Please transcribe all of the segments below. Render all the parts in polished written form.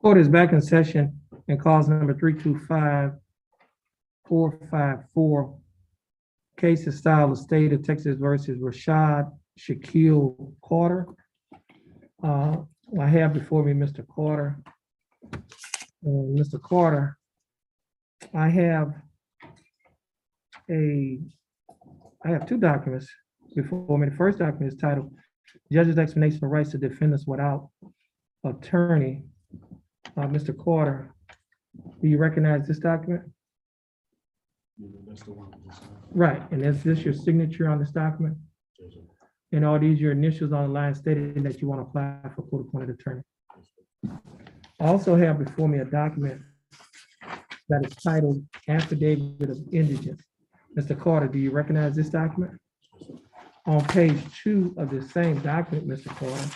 Court is back in session and calls number 325-454. Case is style of State of Texas versus Rashad Shaquille Carter. I have before me Mr. Carter. And Mr. Carter, I have two documents before me. The first document is titled Judge's Explanation of Rights of Defendants Without Attorney. Mr. Carter, do you recognize this document? Yeah, that's the one. Right, and is this your signature on this document? Yes, sir. And are these your initials on the line stating that you want to apply for court-appointed attorney? I also have before me a document that is titled Affidavit of Indigence. Mr. Carter, do you recognize this document? On page 2 of the same document, Mr. Carter,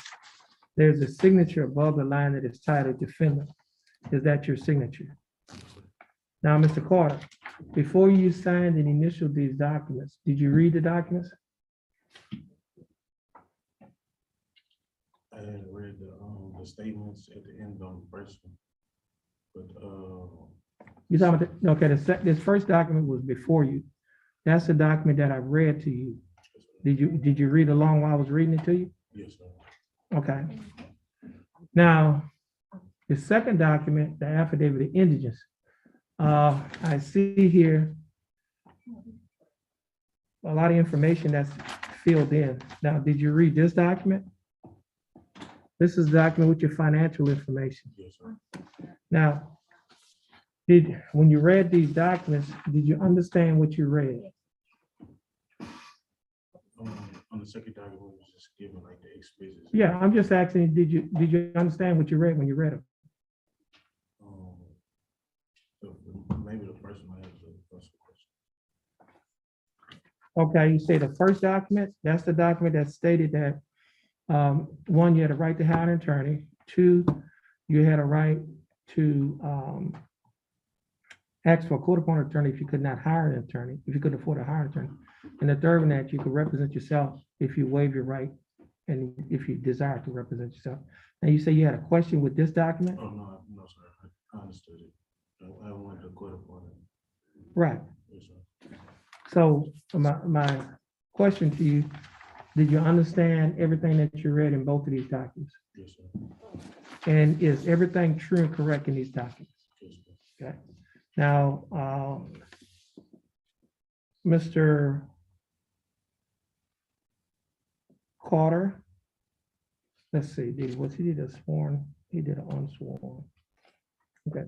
there's a signature above the line that is titled Defendant. Is that your signature? Now, Mr. Carter, before you signed and initialed these documents, did you read the documents? I had read the statements at the end on the first one, but You talking about, okay, this first document was before you. That's the document that I read to you. Did you read along while I was reading it to you? yes, sir. Okay. Now, the second document, the affidavit of indigence, I see here a lot of information that's filled in. Now, did you read this document? This is the document with your financial information. Yes, sir. Now, when you read these documents, did you understand what you read? On the second document, it was just given like the expenses. Yeah, I'm just asking, did you understand what you read when you read them? Maybe the first one has the first question. Okay, you say the first document, that's the document that stated that, one, you had a right to hire an attorney. Two, you had a right to ask for a court-appointed attorney if you could not hire an attorney, if you couldn't afford to hire an attorney. And the third one, that you could represent yourself if you waive your right and if you desire to represent yourself. And you say you had a question with this document? Oh, no, sir. I understood it. I wanted to court appointed. Right. Yes, sir. So my question to you, did you understand everything that you read in both of these documents? Yes, sir. And is everything true and correct in these documents? Yes, sir. Okay. Now, Mr. Carter, let's see, he did a sworn, he did an unsworn. Okay.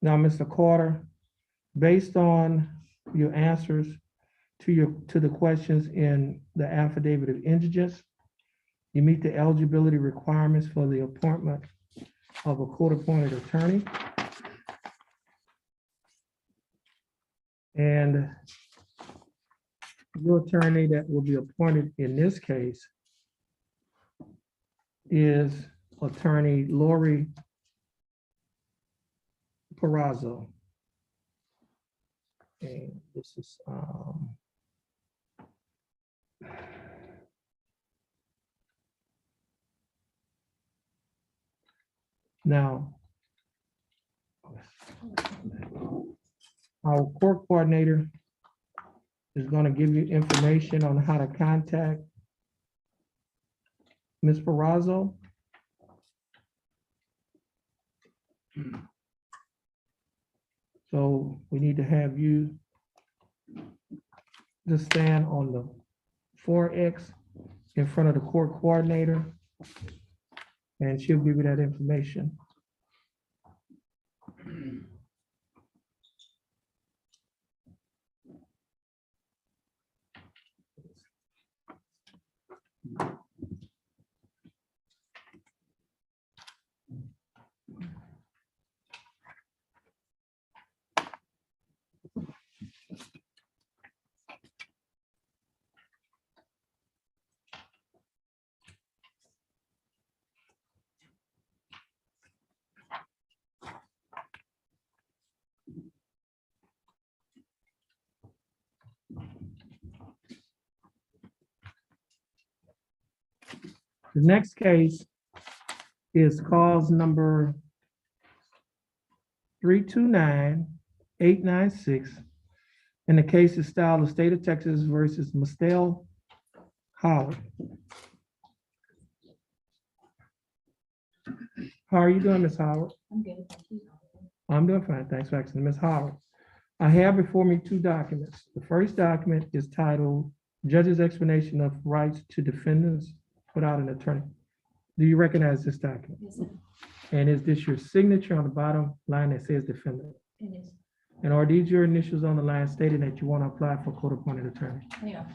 Now, Mr. Carter, based on your answers to the questions in the affidavit of indigence, you meet the eligibility requirements for the appointment of a court-appointed attorney. And your attorney that will be appointed in this case is attorney Lori Perazzo. And this is now our court coordinator is going to give you information on how to contact Ms. Perazzo. So we need to have you just stand on the 4X in front of the court coordinator, and she'll give you that information. The next case is cause number 329-896. And the case is styled the state of Texas versus Mustel Howard. How are you doing, Ms. Howard? I'm good, thank you. I'm doing fine, thanks for asking. Ms. Howard, I have before me two documents. The first document is titled Judge's Explanation of Rights to Defendants Without an Attorney. Do you recognize this document? Yes, sir. And is this your signature on the bottom line that says defendant? It is. And are these your initials on the line stating that you want to apply for court-appointed attorney? Yeah.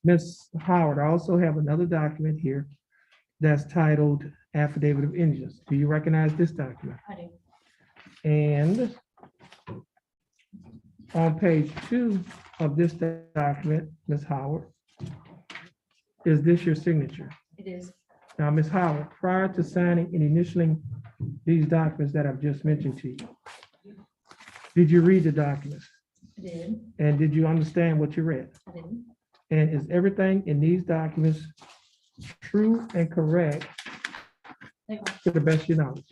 Ms. Howard, I also have another document here that's titled Affidavit of Injuries. Do you recognize this document? I do. And on page 2 of this document, Ms. Howard, is this your signature? It is. Now, Ms. Howard, prior to signing and initialing these documents that I've just mentioned to you, did you read the documents? I did. And did you understand what you read? I didn't. And is everything in these documents true and correct They are. to the best of your knowledge?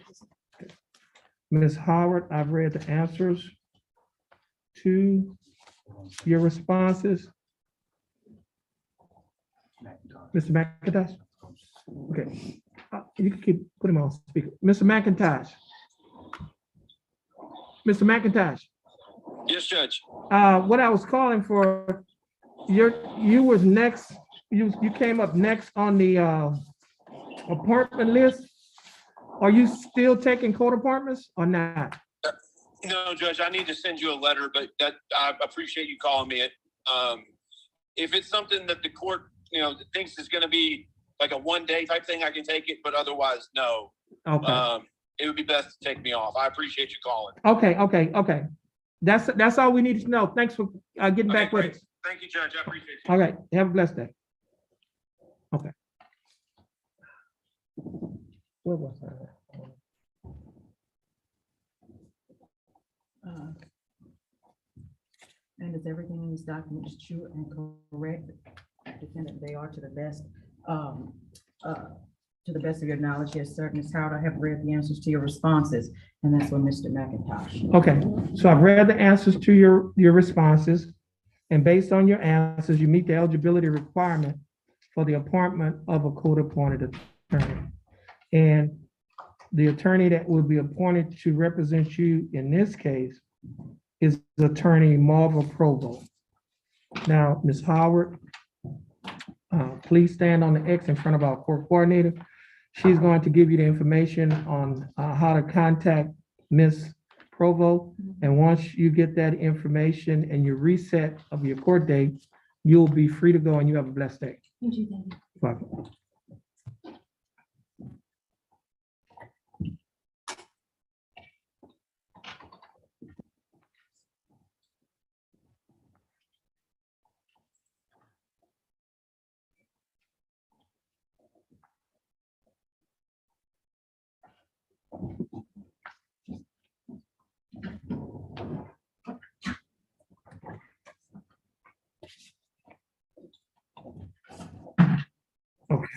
Ms. Howard, I've read the answers to your responses. Mr. McIntosh? Okay, you can keep, put him on speaker. Mr. McIntosh? Mr. McIntosh, Yes, Judge. what I was calling for, you was next, you came up next on the appointment list. Are you still taking court appointments or not? No, Judge, I need to send you a letter, but that, I appreciate you calling me it. If it's something that the court, thinks is gonna be like a one-day type thing, I can take it, but otherwise, no. Okay, It would be best to take me off. I appreciate you calling. okay. That's all we need to know. Thanks for getting back Okay, with great. us. Thank you, Judge. I appreciate you. All right, have a blessed day. Okay. Where was I? And is everything in these documents true and correct? Defendant, they are to the best of your knowledge. Yes, sir. Ms. Howard, I have read the answers to your responses, and that's for Mr. McIntosh. Okay, so I've read the answers to your responses, and based on your answers, you meet the eligibility requirement for the appointment of a court-appointed attorney. And the attorney that will be appointed to represent you in this case is Attorney Marva Provo. Now, Ms. Howard, please stand on the X in front of our court coordinator. She's going to give you the information on how to contact Ms. Provo. And once you get that information and your reset of your court date, you'll be free to go and you have a blessed day. Thank you, thank you. Welcome. Okay.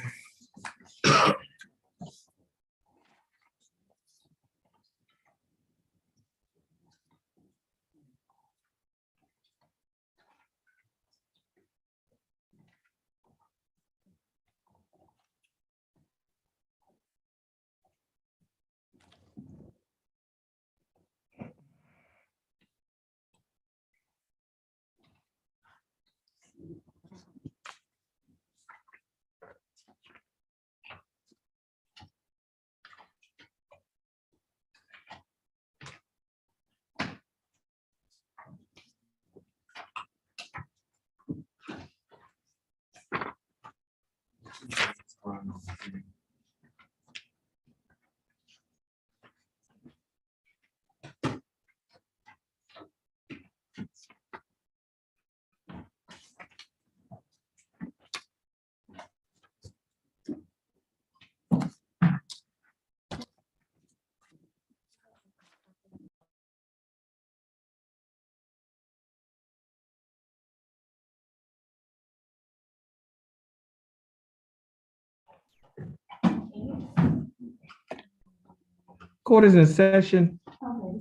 Court is in session. Okay,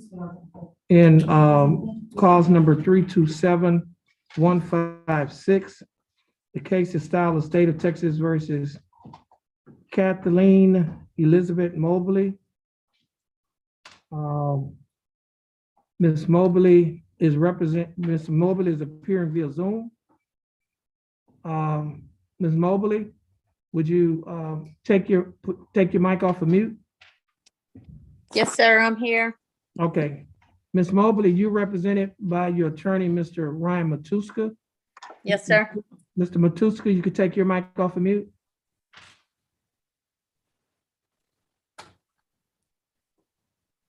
in cause number 327-156. The case is styled as State of Texas versus Kathleen Elizabeth Mobley. Ms. Mobley is appearing via Zoom. Ms. Mobley, would you take your mic off of mute? Yes, sir, I'm here. Okay. Ms. Mobley, you represented by your attorney, Mr. Ryan Matuska. Yes, sir. Mr. Matuska, you could take your mic off of mute.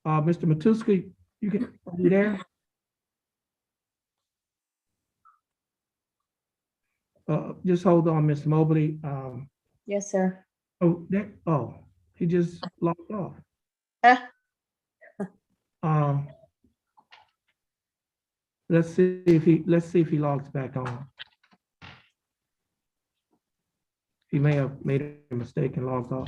Mr. Matuska, are you there? Just hold on, Ms. Mobley. Yes, sir. He just logged off. Let's see if he logs back on. He may have made a mistake and logged off.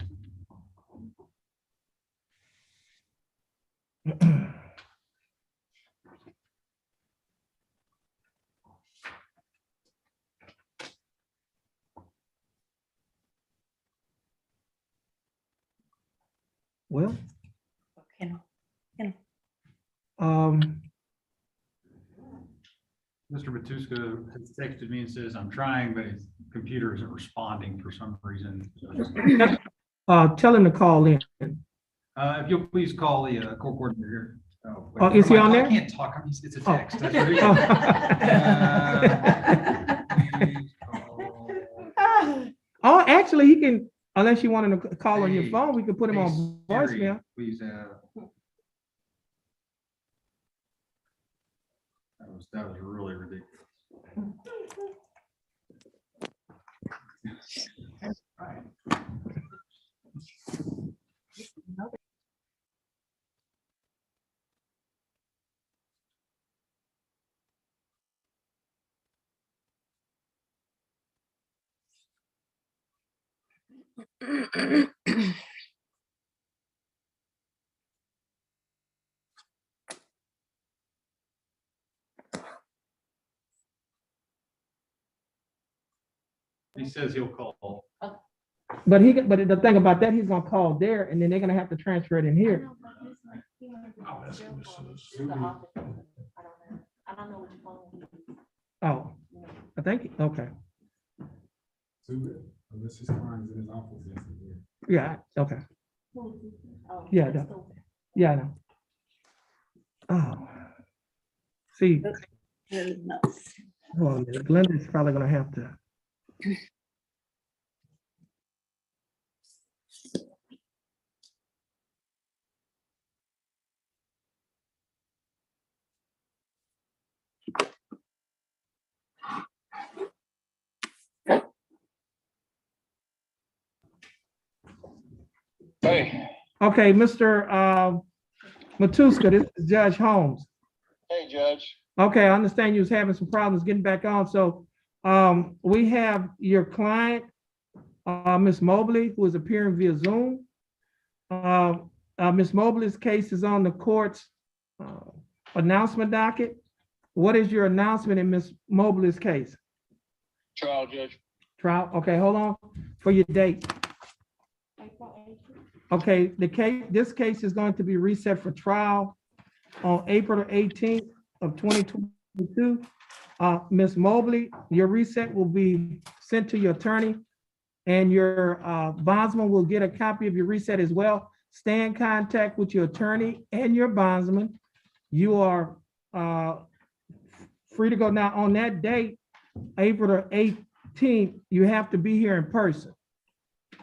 Well, Mr. Matuska has texted me and says, I'm trying, but his computer isn't responding for some reason. tell him to call in. If you'll please call the court coordinator here. Is he on there? I can't talk. It's a text. That's Oh. please call. Oh, actually, he can, unless you want him to call on your Hey, phone, we can put him hey, on Siri, voicemail. Please, that was really ridiculous. He says he'll call. But the thing about that, he's gonna call there and then they're gonna have to transfer it in here. Oh, I think, okay. Unless his client is in his office. Yeah, okay. Yeah, yeah, I know. Oh. See, well, Glenda's probably gonna have to. Hey, Okay, Mr. Matuska, this is Judge Holmes. hey, Judge. Okay, I understand you was having some problems getting back on, so we have your client, Ms. Mobley, who is appearing via Zoom. Ms. Mobley's case is on the court's announcement docket. What is your announcement in Ms. Mobley's case? Trial, Judge. Trial, okay, hold on for your date. Okay, this case is going to be reset for trial on April 18th of 2022. Ms. Mobley, your reset will be sent to your attorney and your bondsman will get a copy of your reset as well. Stay in contact with your attorney and your bondsman. You are free to go. Now on that date, April 18th, you have to be here in person.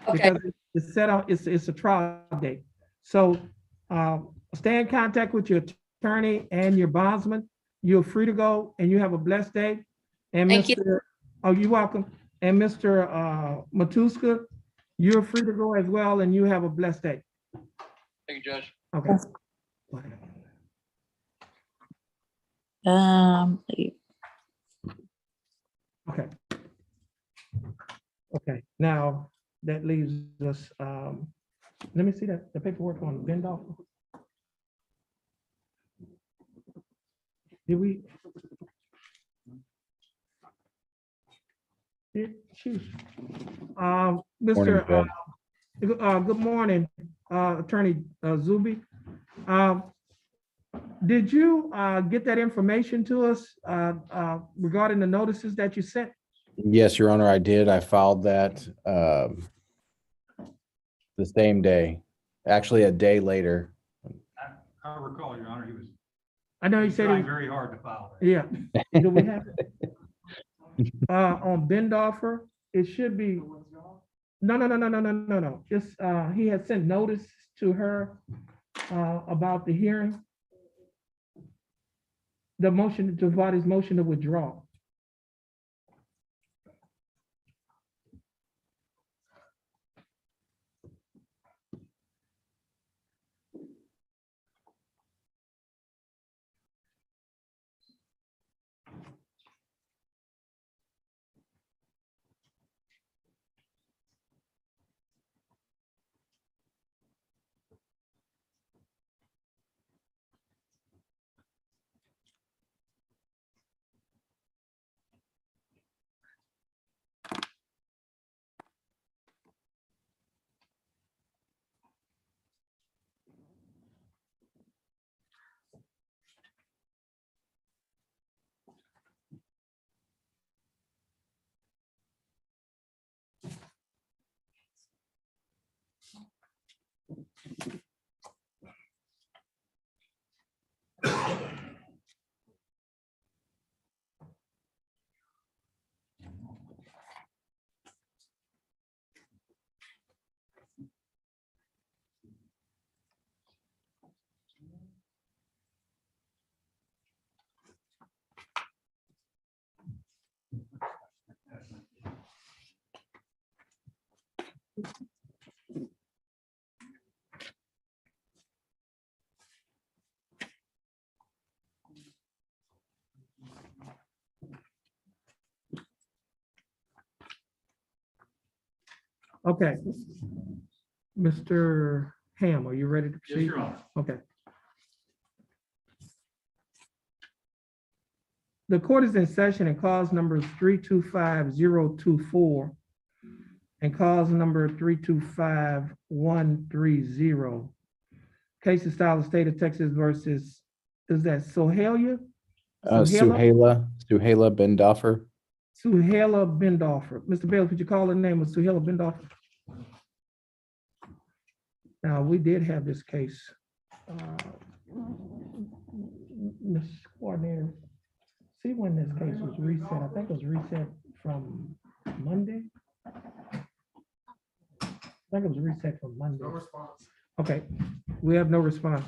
Okay. Because it's set up, it's a trial date. So stay in contact with your attorney and your bondsman. You're free to go and you have a blessed day. And Thank you. Oh, you're welcome. And Mr. Matuska, you're free to go as well and you have a blessed day. Thank you, Judge. Okay. Okay. Okay, now that leaves us, let me see the paperwork on Bendolph. Did we? Shoot. Mr. Judge. Good morning, Attorney Zuby. Did you get that information to us regarding the notices that you sent? Yes, Your Honor, I did. I filed that the same day, actually a day later. I recall, Your Honor, he was I know you said, trying very hard to file that. yeah. Do we have it? On Bendorfer, it should be, no. Just, he had sent notice to her about the hearing. The motion to vote is motion to withdraw. Okay. Mr. Ham, are you ready to Yes, proceed? Your Honor. Okay. The court is in session and cause numbers 325024 and cause number 325130. Case of style of state of Texas versus, is that Sohalia? Suhaila Bendorfer. Suhaila Bendorfer. Mr. Bailey, could you call the name of Suhaila Bendorfer? Now, we did have this case. Ms. Coordinator, see when this case was reset. I think it was reset from Monday. I think it was reset from Monday. No response. Okay, we have no response.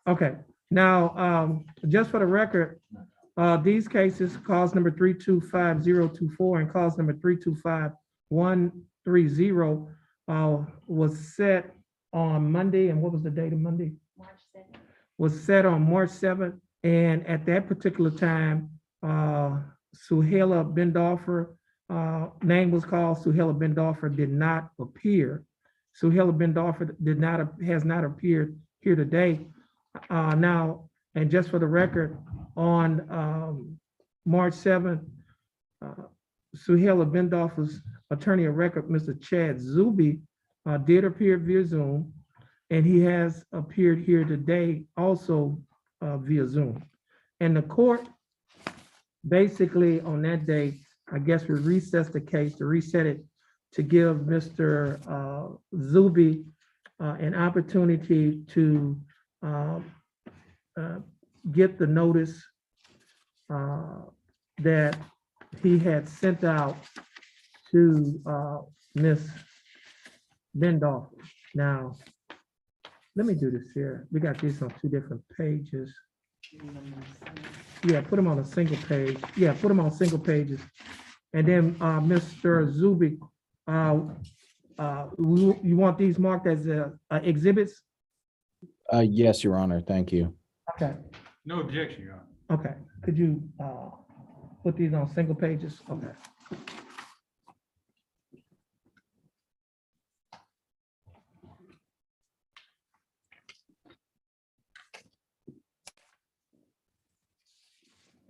Okay, now, just for the record, these cases, cause number 325024 and cause number 325130 was set on Monday, and what was the date of Monday? March 2nd. Was set on March 7th, and at that particular time, Suhaila Bendorfer, name was called, Suhaila Bendorfer did not appear. Suhaila Bendorfer has not appeared here today. Now, and just for the record, on March 7th, Suhaila Bendorfer's attorney of record, Mr. Chad Zuby, did appear via Zoom, and he has appeared here today also via Zoom. And the court, basically on that day, I guess we recessed the case to reset it to give Mr. Zuby an opportunity to get the notice that he had sent out to Ms. Bendorfer. Now, let me do this here. We got these on two different pages. Yeah, put them on a single page. Yeah, put them on single pages. And then Mr. Zuby, you want these marked as exhibits? Yes, Your Honor. Thank you. Okay, No objection, Your Honor. okay. Could you put these on single pages? Okay.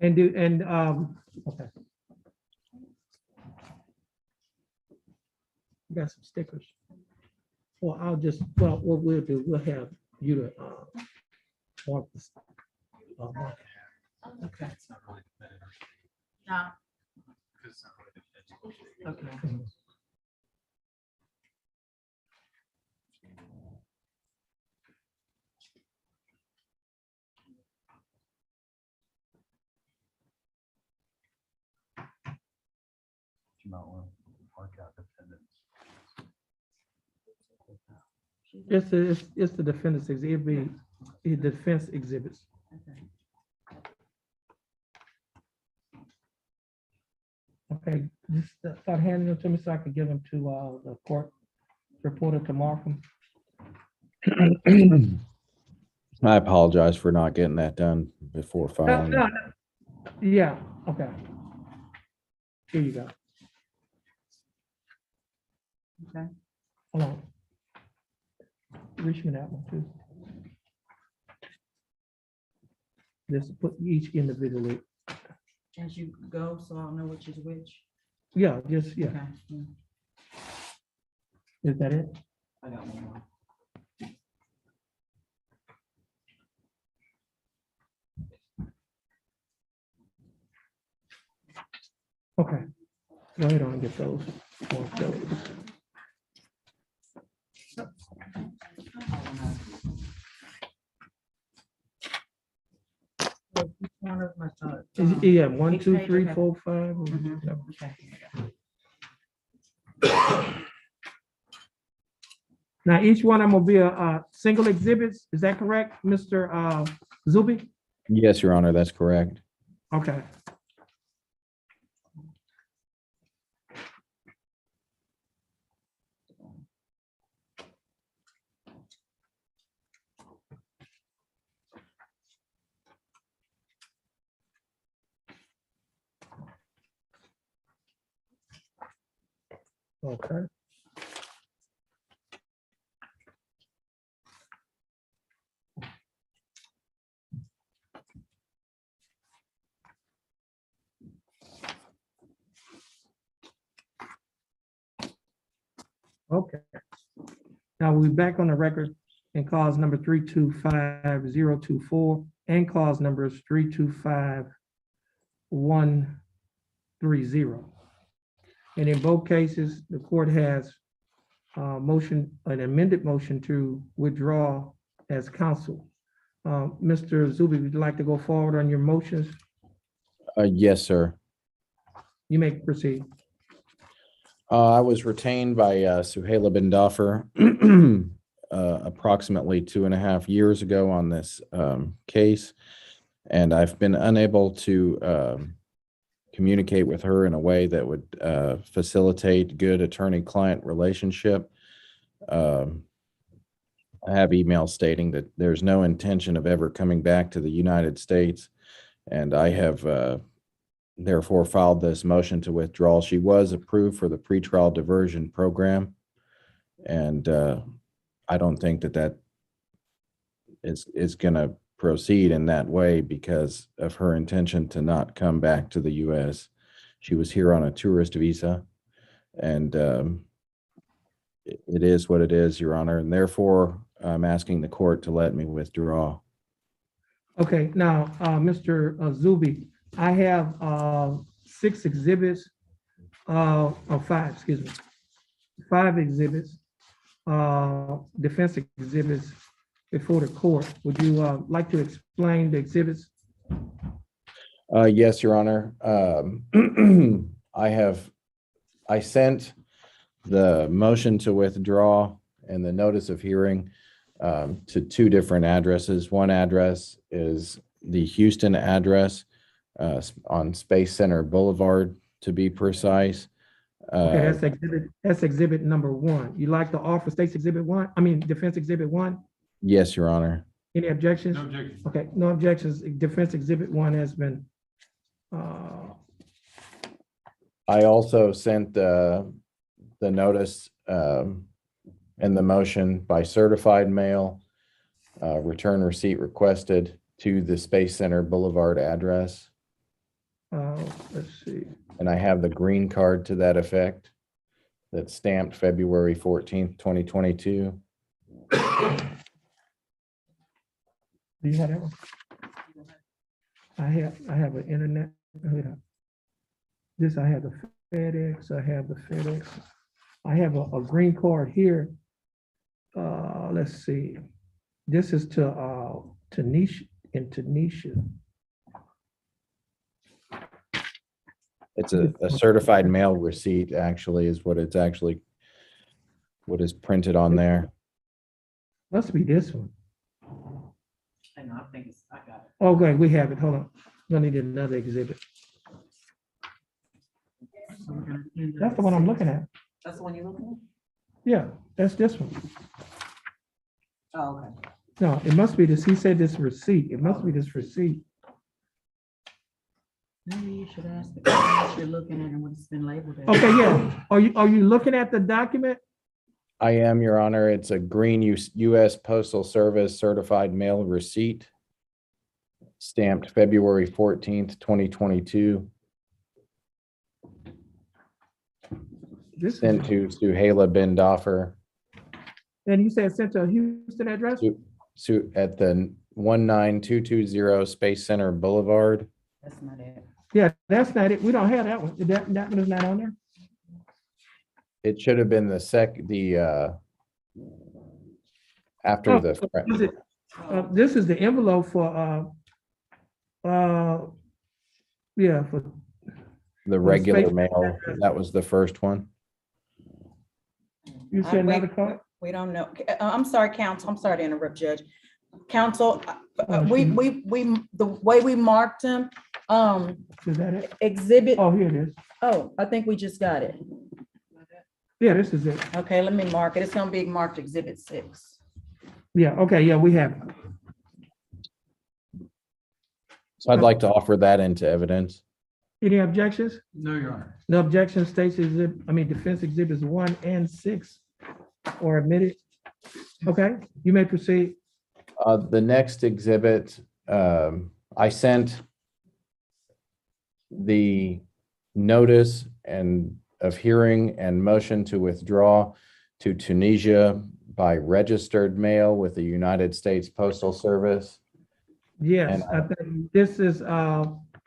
Okay. Got some stickers. Well, what we'll do, we'll have you to, mark this. Mark it. Okay. It's not really definitive. Nah. Because it's not really definitive. Okay. You might want to mark out defendants. It's the defendant's exhibit, the defense exhibits. Okay, just start handing them to me so I can give them to, the court reporter to Markham. I apologize for not getting that done before filing. No. Yeah, okay. Here you go. Okay. Hold on. Reach me that one too. Just put each individually. As you go, so I'll know which is which. Yeah, yeah. Okay. Yeah. Is that it? I got one more. Okay. Go ahead on and get those. Mark those. Each one of my thoughts. Yeah, 1, Each 2, page, 3, okay. 4, 5. Mhm. Yeah. Okay. Now, each one of them will be a single exhibits. Is that correct, Mr. Zuby? Yes, Your Honor, that's correct. Okay. Okay. Okay. Now we'll be back on the record in cause number 325-024 and cause numbers 325-130. And in both cases, the court has an amended motion to withdraw as counsel. Mr. Zuby, would you like to go forward on your motions? Yes, sir. You may proceed. I was retained by Suhaila bin Daffer approximately 2.5 years ago on this case, and I've been unable to communicate with her in a way that would facilitate good attorney-client relationship. I have emails stating that there's no intention of ever coming back to the United States, and I have therefore filed this motion to withdraw. She was approved for the pretrial diversion program, and I don't think that is going to proceed in that way because of her intention to not come back to the U.S. She was here on a tourist visa, and it is what it is, Your Honor, and therefore I'm asking the court to let me withdraw. Okay, now, Mr. Zuby, I have 6 exhibits, or 5, excuse me, 5 exhibits, defense exhibits before the court. Would you like to explain the exhibits? Yes, Your Honor. I sent the motion to withdraw and the notice of hearing to 2 different addresses. One address is the Houston address on Space Center Boulevard, to be precise. Okay, that's exhibit number 1. You like to offer defense exhibit 1? Yes, Your Honor. Any objections? No objection. Okay, no objections. Defense exhibit 1 has been, I also sent the notice and the motion by certified mail, return receipt requested to the Space Center Boulevard address. Let's see. And I have the green card to that effect that's stamped February 14th, 2022. Do you have that one? I have an internet. Hold on. This, I have the FedEx, I have the FedEx. I have a green card here. Let's see. This is to Tunisia, in Tunisia. It's a certified mail receipt, actually, is what it's actually, what is printed on there. Must be this one. I know, I think it's, I got it. Okay, we have it. Hold on. Gonna need another exhibit. So we're gonna do That's the one I'm looking at. That's the one you're looking Yeah, that's this one. at? Oh, okay. No, it must be this. He said this receipt. It must be this receipt. Maybe you should ask the person what you're looking at and what it's been labeled as. Okay, yeah. Are you looking at the document? I am, Your Honor. It's a green U.S. Postal Service certified mail receipt stamped February 14th, 2022, This sent is, to Suhaila bin Daffer and you said sent to a Houston address? at the 19220 Space Center Boulevard. That's not it. Yeah, that's not it. We don't have that one. That one is not on there? It should have been after Oh, the, is it- this is the envelope for, yeah, for, the regular space- mail. That was the first one. you said another card? We don't know. I'm sorry, counsel. I'm sorry to interrupt, Judge. Counsel, Oh, the way we marked him, Is that it? exhibit, Oh, here it is. oh, I think we just got it. Yeah, this is it. Okay, let me mark it. It's gonna be marked exhibit 6. Yeah, okay, yeah, we have it. So I'd like to offer that into evidence. Any objections? No, Your Honor. No objection, states defense exhibits 1 and 6 are admitted. Okay, you may proceed. The next exhibit, I sent the notice of hearing and motion to withdraw to Tunisia by registered mail with the United States Postal Service. Yes, And, I think this is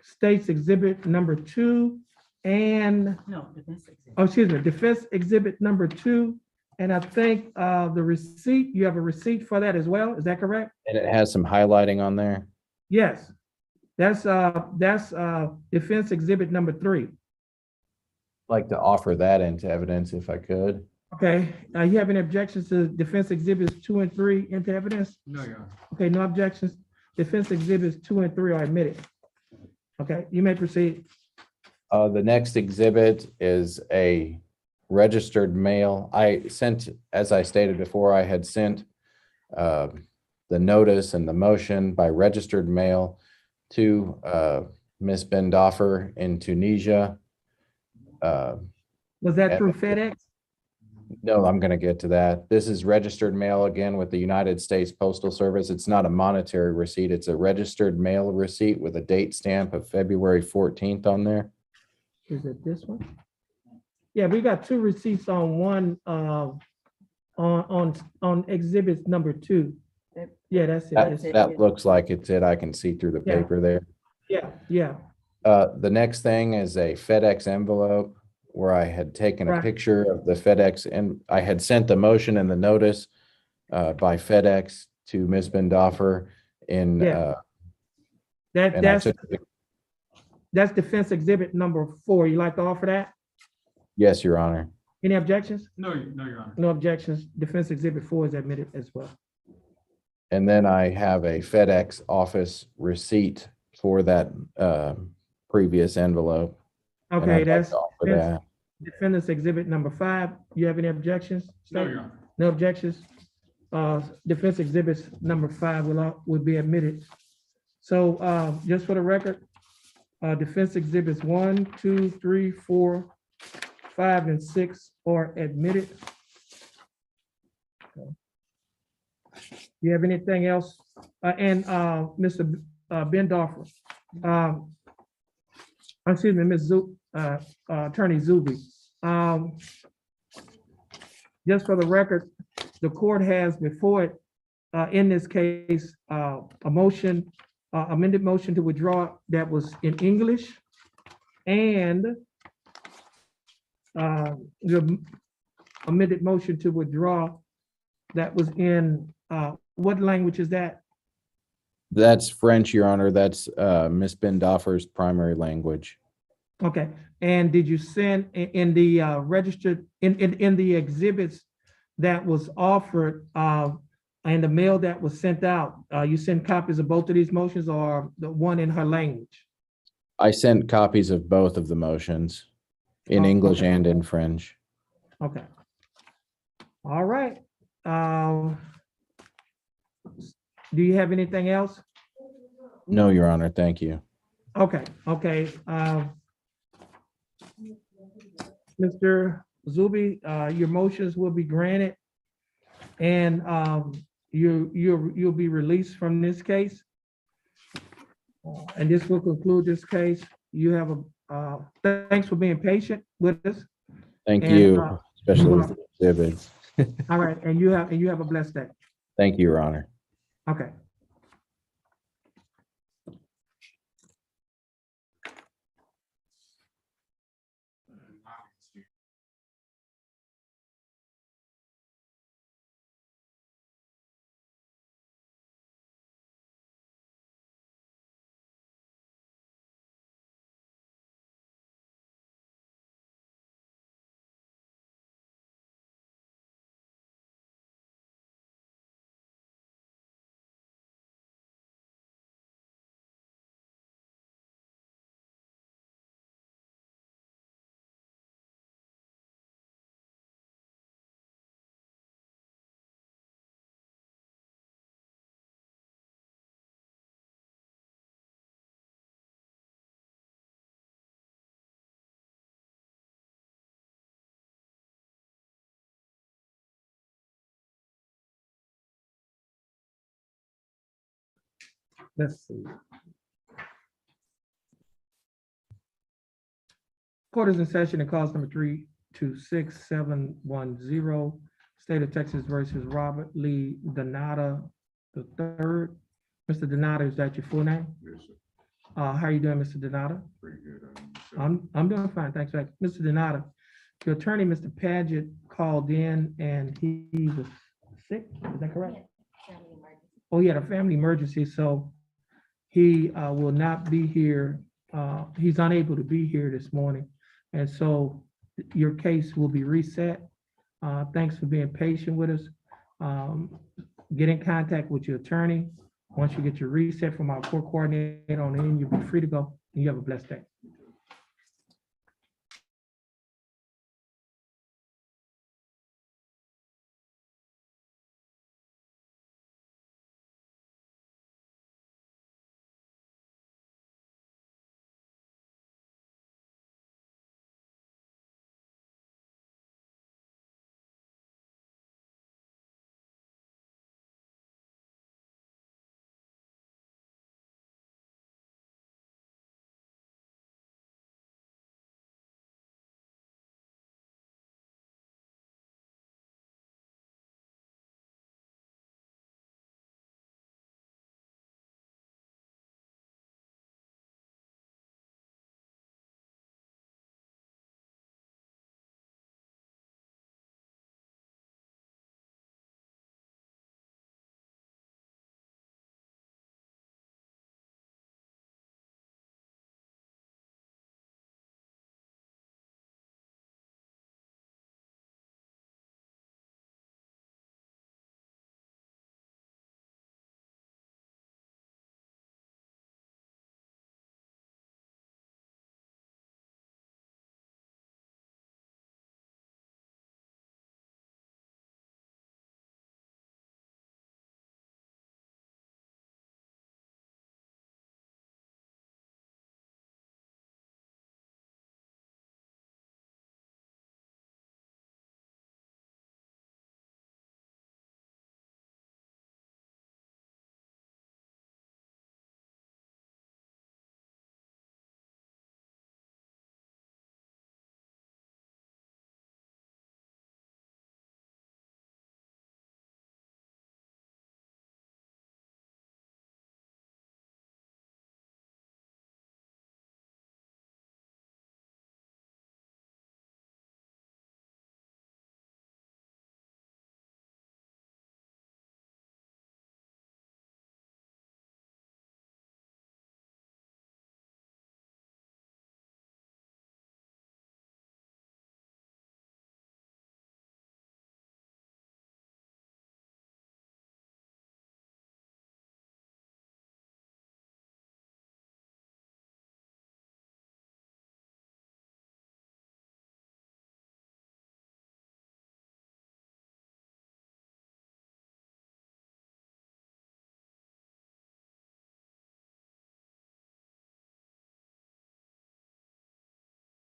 states exhibit number 2 and, No, defense exhibit. oh, excuse me, defense exhibit number 2. And I think the receipt, you have a receipt for that as well, is that correct? And it has some highlighting on there. Yes, that's defense exhibit number 3. Like to offer that into evidence if I could. Okay, you have any objections to defense exhibits 2 and 3 into evidence? No, Your Honor. Okay, no objections. Defense exhibits 2 and 3 are admitted. Okay, you may proceed. The next exhibit is a registered mail. I sent, as I stated before, I had sent the notice and the motion by registered mail to Ms. Ben Daffer in Tunisia. Was that through FedEx? No, I'm going to get to that. This is registered mail again with the United States Postal Service. It's not a monetary receipt. It's a registered mail receipt with a date stamp of February 14th on there. Is it this one? Yeah, we got 2 receipts on one, on exhibits number 2. Yeah, that's it. That looks like it's it. I can see through the Yeah. paper there. Yeah, The next thing is a FedEx envelope where I had taken a Right. picture of the FedEx and I had sent the motion and the notice by FedEx to Ms. Ben Daffer in, Yeah. that, and I that's, took, that's defense exhibit number 4. You like to offer that? yes, Your Honor. Any objections? No, Your Honor. No objections. Defense exhibit 4 is admitted as well. And then I have a FedEx office receipt for that previous envelope. and Okay, I'd like that's to offer defense- that. defendant's exhibit number 5. You have any objections? No, Your Honor. No objections. Defense exhibits number 5 will be admitted. So just for the record, defense exhibits 1, 2, 3, 4, 5, and 6 are admitted. You have anything else? And Mr. Ben Daffer, excuse me, Attorney Zuby. Just for the record, the court has before it, in this case, a motion, amended motion to withdraw that was in English, and the amended motion to withdraw that was in, what language is that? That's French, Your Honor. That's Ms. Bendoffer's primary language. Okay, and did you send in the registered, in the exhibits that was offered, and the mail that was sent out, you sent copies of both of these motions or the one in her language? I sent copies of both of the motions in Oh, English okay. and in French. Okay. All right. Do you have anything else? No, Your Honor. Thank you. Okay, okay. Mr. Zuby, your motions will be granted, and you'll be released from this case. And this will conclude this case. You have thanks for being patient with us. Thank And, you, especially you're with the exhibits. All right, and you have a blessed day. Thank you, Your Honor. Okay. Let's see. Court is in session and calls number 326710, State of Texas versus Robert Lee Donata III. Mr. Donata, is that your full name? Yes, sir. How are you doing, Mr. Donata? Pretty good. I'm doing fine, thanks. Mr. Donata, your attorney, Mr. Paget, called in and he was sick, is that correct? Oh, he had a family emergency, so he will not be here. He's unable to be here this morning. And so your case will be reset. Thanks for being patient with us. Get in contact with your attorney. Once you get your reset from our court coordinator on in, you'll be free to go, and you have a blessed day.